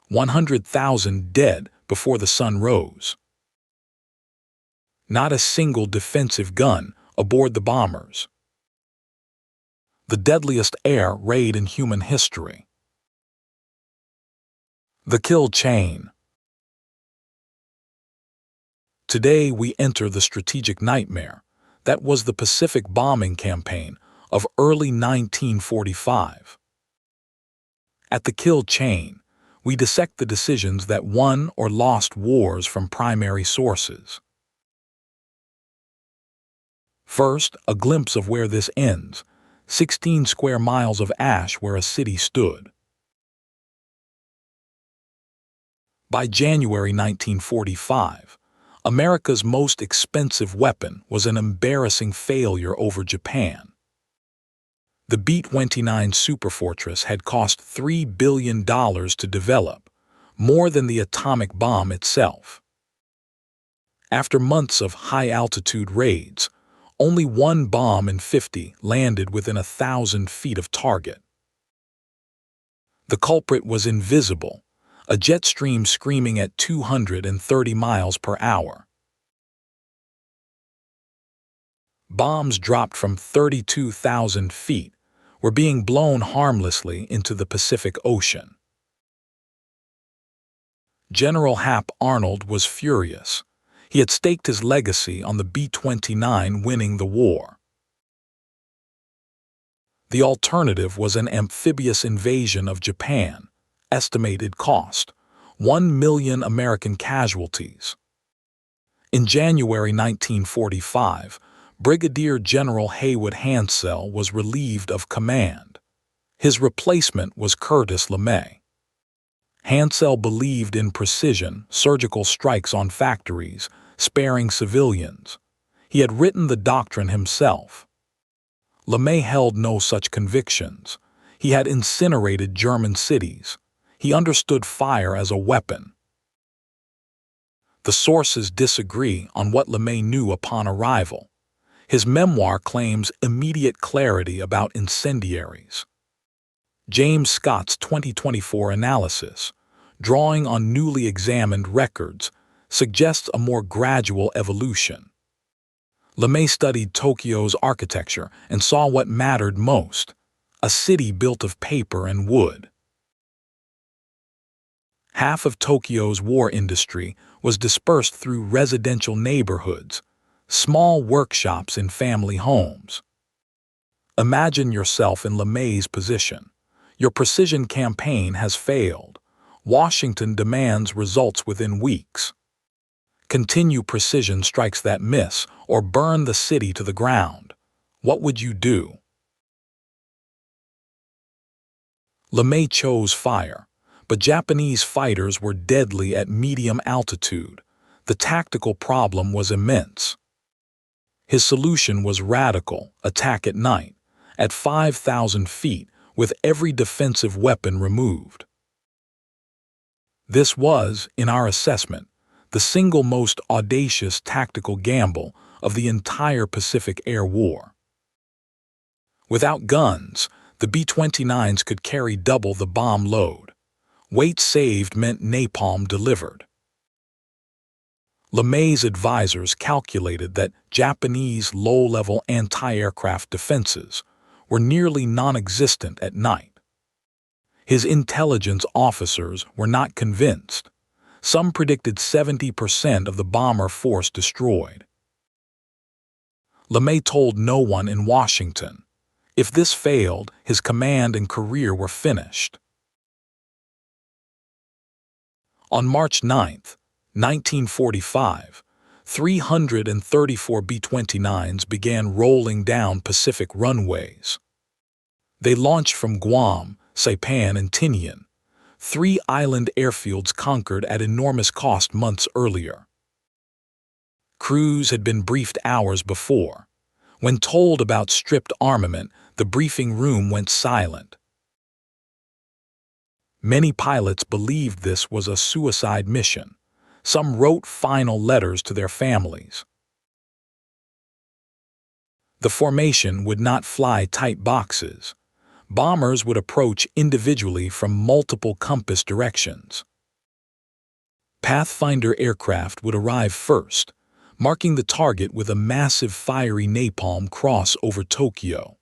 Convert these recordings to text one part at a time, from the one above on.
100,000 dead before the sun rose. Not a single defensive gun aboard the bombers. The deadliest air raid in human history. The kill chain. Today we enter the strategic nightmare that was the Pacific bombing campaign of early 1945. At the kill chain, we dissect the decisions that won or lost wars from primary sources. First, a glimpse of where this ends: 16 square miles of ash where a city stood. By January 1945, America's most expensive weapon was an embarrassing failure over Japan. The B-29 superfortress had cost $3 billion to develop, more than the atomic bomb itself. After months of high-altitude raids, only one bomb in 50 landed within 1,000 feet of target. The culprit was invisible, a jet stream screaming at 230 miles per hour. Bombs dropped from 32,000 feet were being blown harmlessly into the Pacific Ocean. General Hap Arnold was furious. He had staked his legacy on the B-29 winning the war. The alternative was an amphibious invasion of Japan. Estimated cost: 1 million American casualties. In January 1945, Brigadier General Haywood Hansell was relieved of command. His replacement was Curtis LeMay. Hansell believed in precision, surgical strikes on factories, sparing civilians. He had written the doctrine himself. LeMay held no such convictions. He had incinerated German cities. He understood fire as a weapon. The sources disagree on what LeMay knew upon arrival. His memoir claims immediate clarity about incendiaries. James Scott's 2024 analysis, drawing on newly examined records, suggests a more gradual evolution. LeMay studied Tokyo's architecture and saw what mattered most: a city built of paper and wood. Half of Tokyo's war industry was dispersed through residential neighborhoods, small workshops in family homes. Imagine yourself in LeMay's position. Your precision campaign has failed. Washington demands results within weeks. Continue precision strikes that miss, or burn the city to the ground. What would you do? LeMay chose fire, but Japanese fighters were deadly at medium altitude. The tactical problem was immense. His solution was radical: attack at night, at 5,000 feet, with every defensive weapon removed. This was, in our assessment, the single most audacious tactical gamble of the entire Pacific Air War. Without guns, the B-29s could carry double the bomb load. Weight saved meant napalm delivered. LeMay's advisors calculated that Japanese low-level anti-aircraft defenses were nearly non-existent at night. His intelligence officers were not convinced. Some predicted 70% of the bomber force destroyed. LeMay told no one in Washington. If this failed, his command and career were finished. On March 9, 1945, 334 B-29s began rolling down Pacific runways. They launched from Guam, Saipan, and Tinian, 3 island airfields conquered at enormous cost months earlier. Crews had been briefed hours before. When told about stripped armament, the briefing room went silent. Many pilots believed this was a suicide mission. Some wrote final letters to their families. The formation would not fly tight boxes. Bombers would approach individually from multiple compass directions. Pathfinder aircraft would arrive first, marking the target with a massive fiery napalm cross over Tokyo.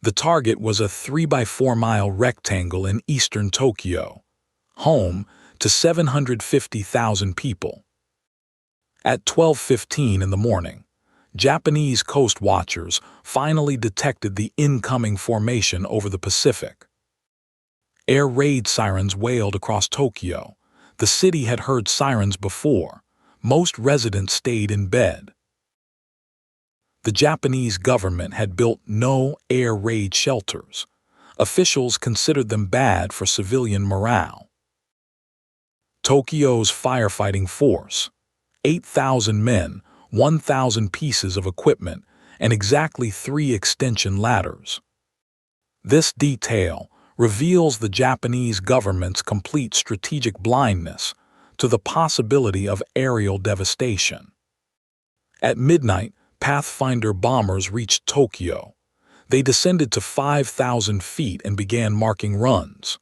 The target was a 3-by-4-mile rectangle in eastern Tokyo, home to 750,000 people. At 12:15 in the morning, Japanese coast watchers finally detected the incoming formation over the Pacific. Air raid sirens wailed across Tokyo. The city had heard sirens before. Most residents stayed in bed. The Japanese government had built no air raid shelters. Officials considered them bad for civilian morale. Tokyo's firefighting force, 8,000 men, 1,000 pieces of equipment, and exactly 3 extension ladders. This detail reveals the Japanese government's complete strategic blindness to the possibility of aerial devastation. At midnight, Pathfinder bombers reached Tokyo. They descended to 5,000 feet and began marking runs.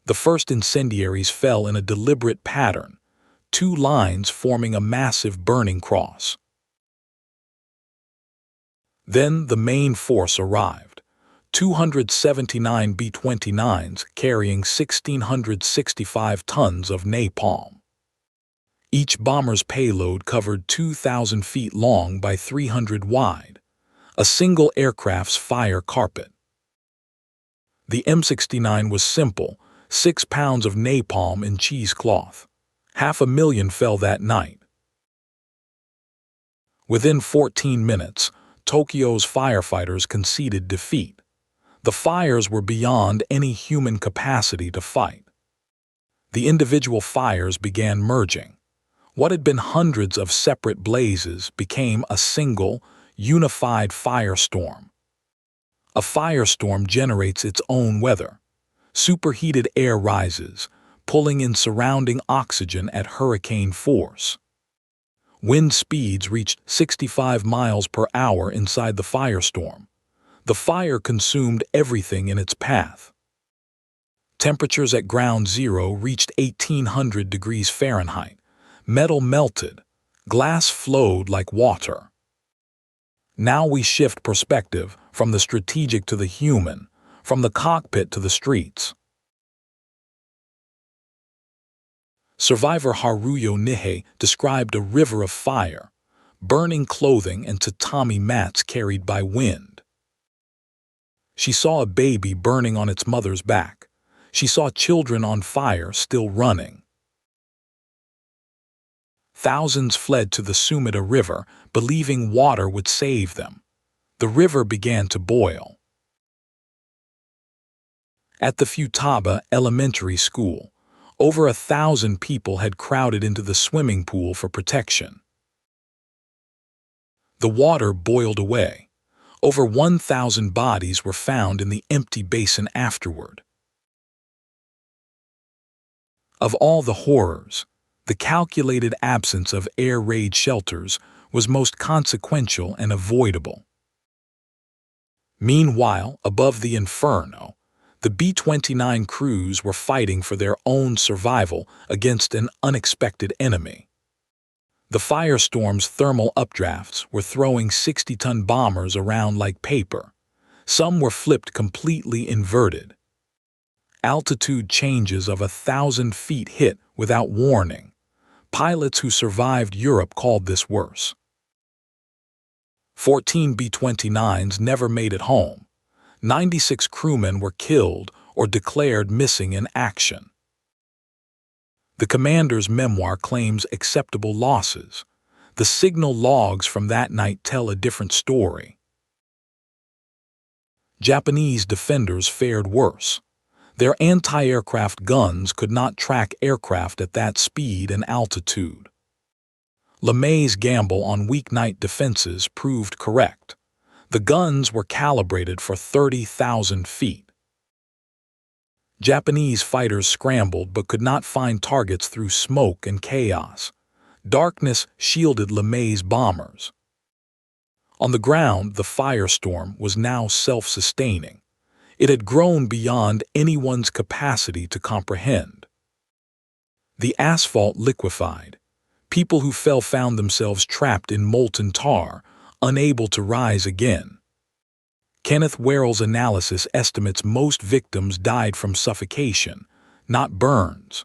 The first incendiaries fell in a deliberate pattern, 2 lines forming a massive burning cross. Then the main force arrived, 279 B-29s carrying 1,665 tons of napalm. Each bomber's payload covered 2,000 feet long by 300 wide, a single aircraft's fire carpet. The M69 was simple, 6 pounds of napalm in cheesecloth. 500,000 fell that night. Within 14 minutes, Tokyo's firefighters conceded defeat. The fires were beyond any human capacity to fight. The individual fires began merging. What had been hundreds of separate blazes became a single, unified firestorm. A firestorm generates its own weather. Superheated air rises, pulling in surrounding oxygen at hurricane force. Wind speeds reached 65 miles per hour inside the firestorm. The fire consumed everything in its path. Temperatures at ground zero reached 1,800 degrees Fahrenheit. Metal melted. Glass flowed like water. Now we shift perspective from the strategic to the human, from the cockpit to the streets. Survivor Haruyo Nihei described a river of fire, burning clothing and tatami mats carried by wind. She saw a baby burning on its mother's back. She saw children on fire still running. Thousands fled to the Sumida River, believing water would save them. The river began to boil. At the Futaba Elementary School, over 1,000 people had crowded into the swimming pool for protection. The water boiled away. Over 1,000 bodies were found in the empty basin afterward. Of all the horrors, the calculated absence of air raid shelters was most consequential and avoidable. Meanwhile, above the inferno, the B-29 crews were fighting for their own survival against an unexpected enemy. The firestorm's thermal updrafts were throwing 60-ton bombers around like paper. Some were flipped completely inverted. Altitude changes of 1,000 feet hit without warning. Pilots who survived Europe called this worse. 14 B-29s never made it home. 96 crewmen were killed or declared missing in action. The commander's memoir claims acceptable losses. The signal logs from that night tell a different story. Japanese defenders fared worse. Their anti-aircraft guns could not track aircraft at that speed and altitude. LeMay's gamble on weeknight defenses proved correct. The guns were calibrated for 30,000 feet. Japanese fighters scrambled but could not find targets through smoke and chaos. Darkness shielded LeMay's bombers. On the ground, the firestorm was now self-sustaining. It had grown beyond anyone's capacity to comprehend. The asphalt liquefied. People who fell found themselves trapped in molten tar, unable to rise again. Kenneth Werrell's analysis estimates most victims died from suffocation, not burns.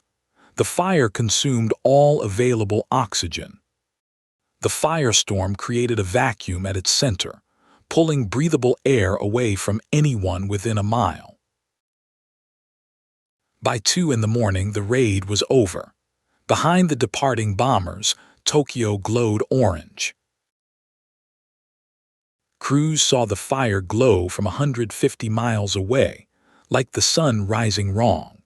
The fire consumed all available oxygen. The firestorm created a vacuum at its center, pulling breathable air away from anyone within a mile. By 2 in the morning, the raid was over. Behind the departing bombers, Tokyo glowed orange. Crews saw the fire glow from 150 miles away, like the sun rising wrong.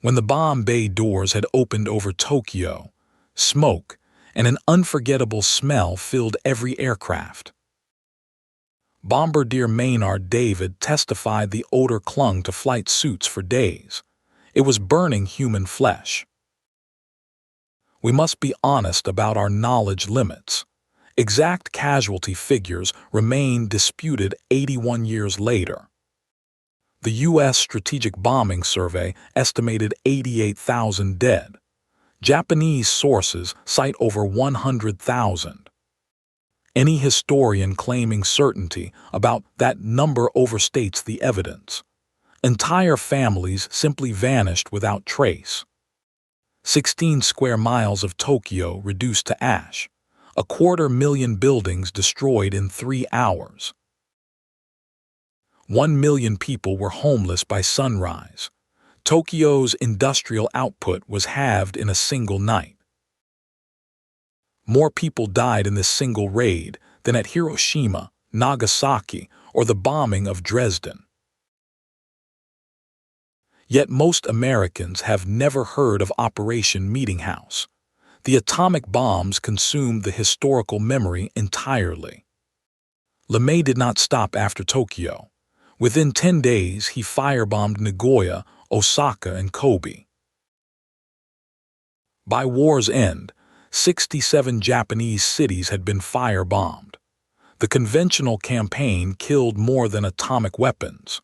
When the bomb bay doors had opened over Tokyo, smoke and an unforgettable smell filled every aircraft. Bombardier Maynard David testified the odor clung to flight suits for days. It was burning human flesh. We must be honest about our knowledge limits. Exact casualty figures remain disputed 81 years later. The U.S. Strategic Bombing Survey estimated 88,000 dead. Japanese sources cite over 100,000. Any historian claiming certainty about that number overstates the evidence. Entire families simply vanished without trace. 16 square miles of Tokyo reduced to ash. 250,000 buildings destroyed in 3 hours. 1 million people were homeless by sunrise. Tokyo's industrial output was halved in a single night. More people died in this single raid than at Hiroshima, Nagasaki, or the bombing of Dresden. Yet most Americans have never heard of Operation Meetinghouse. The atomic bombs consumed the historical memory entirely. LeMay did not stop after Tokyo. Within 10 days, he firebombed Nagoya, Osaka, and Kobe. By war's end, 67 Japanese cities had been firebombed. The conventional campaign killed more than atomic weapons.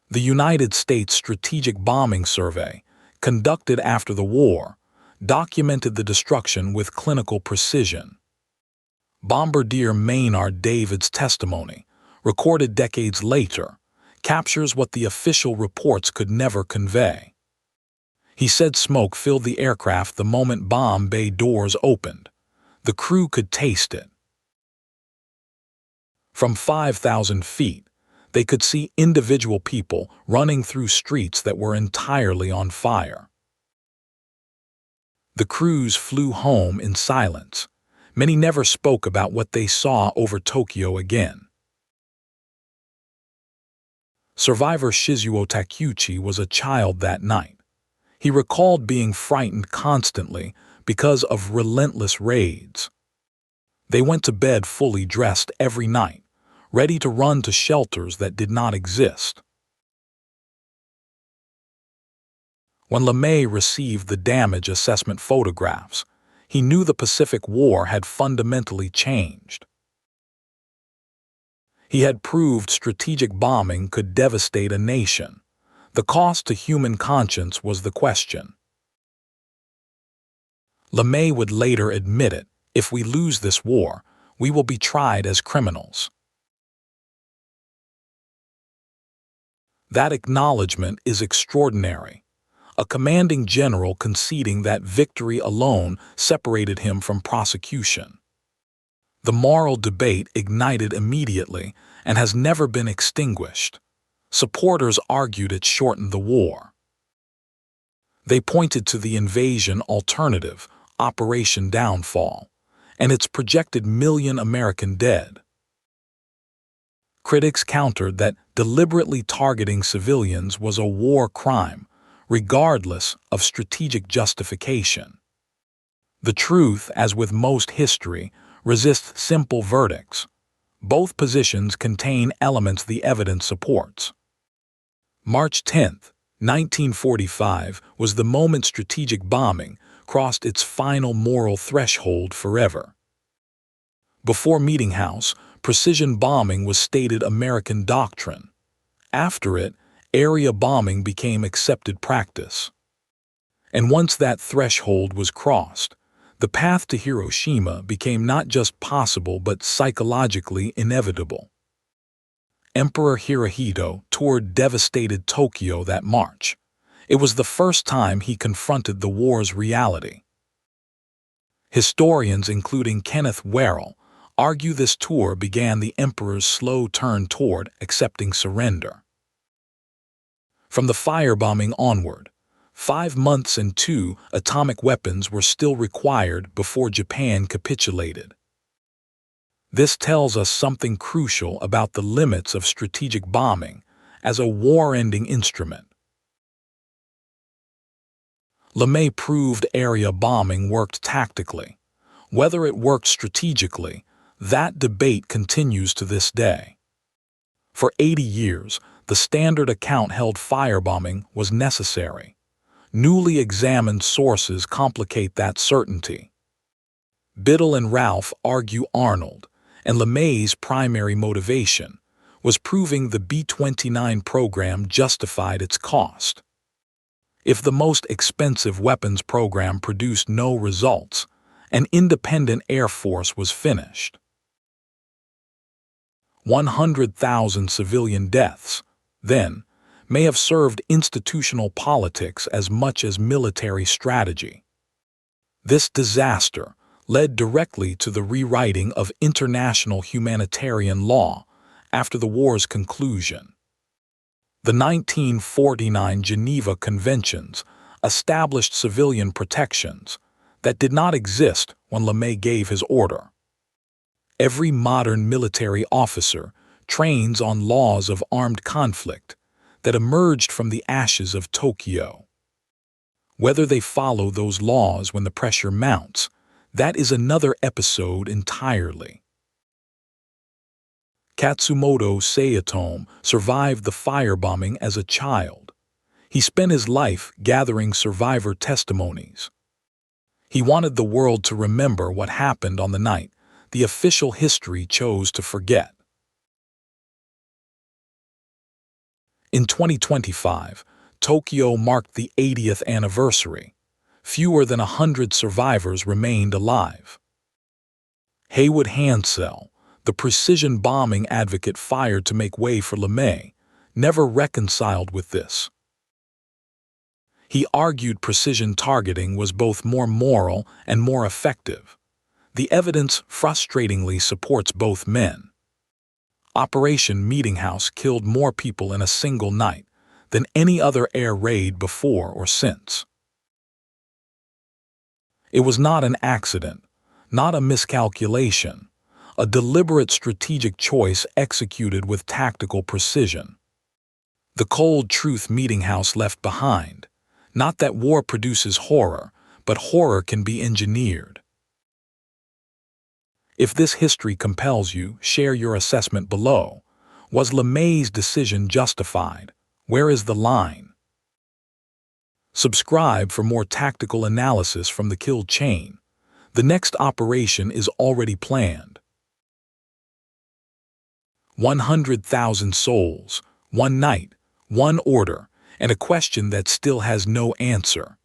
The United States Strategic Bombing Survey, conducted after the war, documented the destruction with clinical precision. Bombardier Maynard David's testimony, recorded decades later, captures what the official reports could never convey. He said smoke filled the aircraft the moment bomb bay doors opened. The crew could taste it. From 5,000 feet, they could see individual people running through streets that were entirely on fire. The crews flew home in silence. Many never spoke about what they saw over Tokyo again. Survivor Shizuo Takeuchi was a child that night. He recalled being frightened constantly because of relentless raids. They went to bed fully dressed every night, ready to run to shelters that did not exist. When LeMay received the damage assessment photographs, he knew the Pacific War had fundamentally changed. He had proved strategic bombing could devastate a nation. The cost to human conscience was the question. LeMay would later admit it: if we lose this war, we will be tried as criminals. That acknowledgement is extraordinary. A commanding general conceding that victory alone separated him from prosecution. The moral debate ignited immediately and has never been extinguished. Supporters argued it shortened the war. They pointed to the invasion alternative, Operation Downfall, and its projected 1 million American dead. Critics countered that deliberately targeting civilians was a war crime, regardless of strategic justification. The truth, as with most history, resists simple verdicts. Both positions contain elements the evidence supports. March 10, 1945 was the moment strategic bombing crossed its final moral threshold forever. Before Meetinghouse, precision bombing was stated American doctrine. After it, area bombing became accepted practice. And once that threshold was crossed, the path to Hiroshima became not just possible but psychologically inevitable. Emperor Hirohito toured devastated Tokyo that March. It was the first time he confronted the war's reality. Historians, including Kenneth Werrell, argue this tour began the emperor's slow turn toward accepting surrender. From the firebombing onward, 5 months and 2 atomic weapons were still required before Japan capitulated. This tells us something crucial about the limits of strategic bombing as a war-ending instrument. LeMay proved area bombing worked tactically. Whether it worked strategically, that debate continues to this day. For 80 years, the standard account held firebombing was necessary. Newly examined sources complicate that certainty. Biddle and Ralph argue Arnold, and LeMay's primary motivation was proving the B-29 program justified its cost. If the most expensive weapons program produced no results, an independent Air Force was finished. 100,000 civilian deaths, then, may have served institutional politics as much as military strategy. This disaster led directly to the rewriting of international humanitarian law after the war's conclusion. The 1949 Geneva Conventions established civilian protections that did not exist when LeMay gave his order. Every modern military officer trains on laws of armed conflict that emerged from the ashes of Tokyo. Whether they follow those laws when the pressure mounts, that is another episode entirely. Katsumoto Sayatomo survived the firebombing as a child. He spent his life gathering survivor testimonies. He wanted the world to remember what happened on the night the official history chose to forget. In 2025, Tokyo marked the 80th anniversary. Fewer than 100 survivors remained alive. Haywood Hansell, the precision bombing advocate fired to make way for LeMay, never reconciled with this. He argued precision targeting was both more moral and more effective. The evidence frustratingly supports both men. Operation Meetinghouse killed more people in a single night than any other air raid before or since. It was not an accident, not a miscalculation, a deliberate strategic choice executed with tactical precision. The cold truth Meetinghouse left behind, not that war produces horror, but horror can be engineered. If this history compels you, share your assessment below. Was LeMay's decision justified? Where is the line? Subscribe for more tactical analysis from the kill chain. The next operation is already planned. 100,000 souls, one night, one order, and a question that still has no answer.